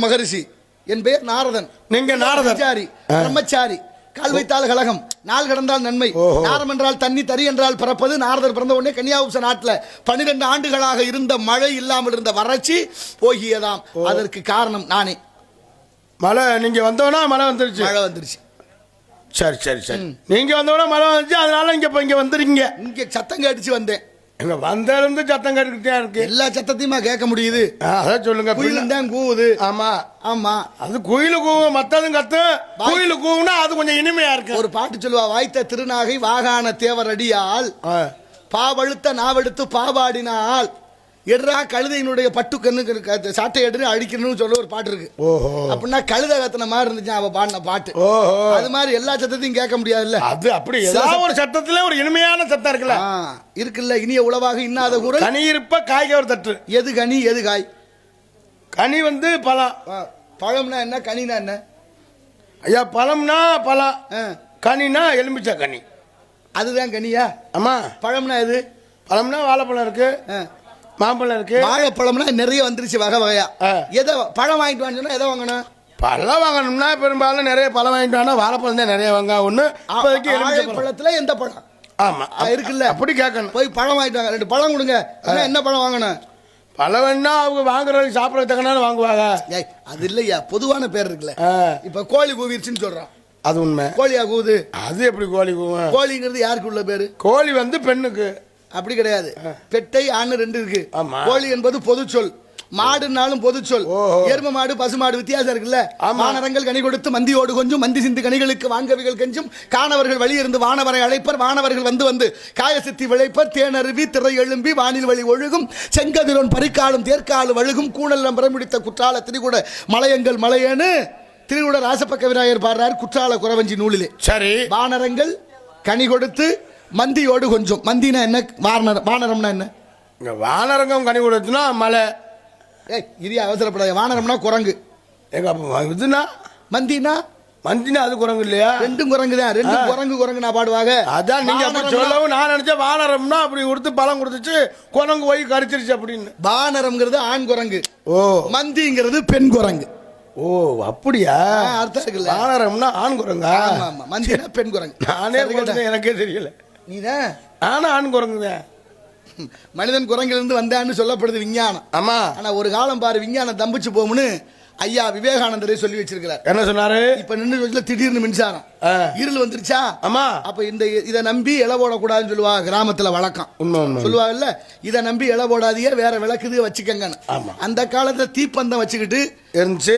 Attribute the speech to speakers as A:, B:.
A: மகரிஷி என் பெயர் நாரதன்.
B: நீங்க நாரதன்
A: பிரம்மச்சாரி. கால் வைத்தால் கலகம், நாள் கடந்தால் நன்மை. நாரம் என்றால் தண்ணி, தறி என்றால் பிறப்பது. நாரதர் பிறந்த உடனே கன்னியாகுமரி நாட்டில் 12 ஆண்டுகளாக இருந்த மழை இல்லாமல் இருந்த வறட்சி போகியதாம். அதற்கு காரணம் நானே.
B: மழை நீங்க வந்தோன்னா மழை வந்துருச்சு.
A: மழை வந்துருச்சு.
B: சரி சரி சரி. நீங்க வந்தோன்னா மழை வந்துச்சு, அதனால இங்க வந்துருக்கீங்க.
A: இங்க சத்தம் கேட்டுச்சு வந்தேன்.
B: எங்க வந்திருந்து சத்தம் கேட்டுக்கிட்டே இருக்கு.
A: எல்லா சத்தத்தையுமா கேட்க முடியுது?
B: அதான் சொல்லுங்க.
A: குயில் தான் கூவுது.
B: ஆமா
A: ஆமா,
B: அது குயிலு கூவும், மத்ததும் கத்தும். குயிலு கூவுனா அது கொஞ்சம் இனிமையா இருக்கு.
A: ஒரு பாட்டு சொல்லுவா, வாய்த்த திருநாகை வாகான தேவர் அடியால் பாவழுத்த நாவெடுத்து பாவாடினால் எட்ரா கழுதையினுடைய பட்டு கண்ணு சாட்டை எடுத்து அடிக்கணும்னு சொல்ல ஒரு பாட்டு இருக்கு. அப்படின்னா கழுதை கத்துன மாதிரி இருந்துச்சு அவ பாடின பாட்டு. அது மாதிரி எல்லா சத்தத்தையும் கேட்க முடியாதுல்ல.
B: அது அப்படி ஏதாவது ஒரு சத்தத்துல ஒரு இனிமையான சத்தம் இருக்குல்ல.
A: இருக்குல்ல. இனிய உளவாக இன்னாத கூட
B: கனி இருப்ப காய்க ஒரு தட்டு.
A: எது கனி எது காய்?
B: கனி வந்து பழம்.
A: பழம்னா என்ன, கனினா என்ன?
B: ஐயா, பழம்னா பழம், கனினா எலுமிச்சை கனி.
A: அதுதான் கனியா?
B: ஆமா.
A: பழம்னா எது?
B: பழம்னா வாழைப்பழம் இருக்கு, மாம்பழம் இருக்கு.
A: வாழைப்பழம்னா நிறைய வந்துருச்சு வகை வகையா. எதை பழம் வாங்கிட்டு வாங்கினா எதை வாங்கணும்?
B: பழம் வாங்கணும்னா பெரும்பாலும் நிறைய பழம் வாங்கிட்டு வாங்க. வாழைப்பழம் தான் நிறைய வாங்க. ஒண்ணு
A: பழத்துல எந்த பழம்?
B: ஆமா
A: இருக்குல்ல,
B: அப்படி கேட்கணும்.
A: போய் பழம் வாங்கிட்டு வாங்க, 2 பழம் கொடுங்க. என்ன பழம் வாங்கணும்?
B: பழம் வேணா அவங்க வாங்குறது சாப்பிடறது தக்கனாலும் வாங்குவாங்க.
A: அது இல்லையா, பொதுவான பேர் இருக்குல்ல. இப்ப கோழி கூவிருச்சுன்னு சொல்றான், அது உண்மை. கோழியா கூவுது? அது எப்படி கோழி கூவும்? கோழிங்கிறது யாருக்கு உள்ள பேரு? கோழி வந்து பெண்ணுக்கு. அப்படி கிடையாது, பெட்டை ஆண் 2 இருக்கு. கோழி என்பது பொது சொல், மாடுனாலும் பொது சொல். எரும மாடு பசு மாடு வித்தியாசம் இருக்குல்ல. வானரங்கள் கனி கொடுத்து மந்தியோடு கொஞ்சம், மந்தி சிந்து கனிகளுக்கு வாங்கவிகள் கெஞ்சும். காணவர்கள் வழி இருந்து வானவரை அழைப்பர், வானவர்கள் வந்து வந்து காயசித்தி விளைப்பர். தேனருவி திரை எழும்பி வானில் வழி ஒழுகும், செங்கதிரோன் பரிக்காலும் தேர்க்காலும் வழுகும். கூணல் நம்பரமுடித்த குற்றால திரிகூட மலையங்கள் மலையேன்னு திரிகூட ராசப்பக்க விநாயகர் பாடுறார் குற்றால குறவஞ்சி நூலிலே. சரி, வானரங்கள் கனி கொடுத்து மந்தியோடு கொஞ்சம். மந்தினா என்ன? வானரம்னா என்ன?
B: வானரங்கம் கனி கொடுத்துனா மலை.
A: இரியா அவசரப்படாத. வானரம்னா குரங்கு.
B: எங்க இதுனா மந்தினா? மந்தினா அது குரங்கு இல்லையா? 2 குரங்கு தான். 2 குரங்கு நான் பாடுவாங்க. அதான் நீங்க அப்படி சொல்லவும் நான் நினைச்சேன் வானரம்னா அப்படி கொடுத்து பழம் கொடுத்துச்சு குரங்கு போய் கடிச்சிருச்சு அப்படின்னு. வானரம்ங்கிறது ஆண் குரங்கு, மந்திங்கிறது பெண் குரங்கு. ஓ அப்படியா? அர்த்தம் இருக்குல்ல. வானரம்னா ஆண் குரங்கா? ஆமா, மந்தினா பெண் குரங்கு. நானே எனக்கே தெரியல. நீதான் நானும் ஆண் குரங்குதான். மனிதன் குரங்கிலிருந்து வந்தான்னு சொல்லப்படுது விஞ்ஞானம். ஆமா. ஆனா ஒரு காலம் பாரு, விஞ்ஞானம் தம்பிச்சு போகும்னு ஐயா விவேகானந்தரே சொல்லி வச்சிருக்கிறார். என்ன சொன்னாரு? இப்ப நின்று திடீர்னு மின்சாரம் இருள் வந்துருச்சா? ஆமா. அப்ப இதை நம்பி இலை போடக்கூடாதுன்னு சொல்லுவாங்க, கிராமத்துல வழக்கம். சொல்லுவாங்கல்ல, இதை நம்பி இலை போடாதீங்க, வேற விளக்குது வச்சுக்கங்கன்னு. அந்த காலத்துல தீப்பந்தம் வச்சுக்கிட்டு இருந்துச்சு.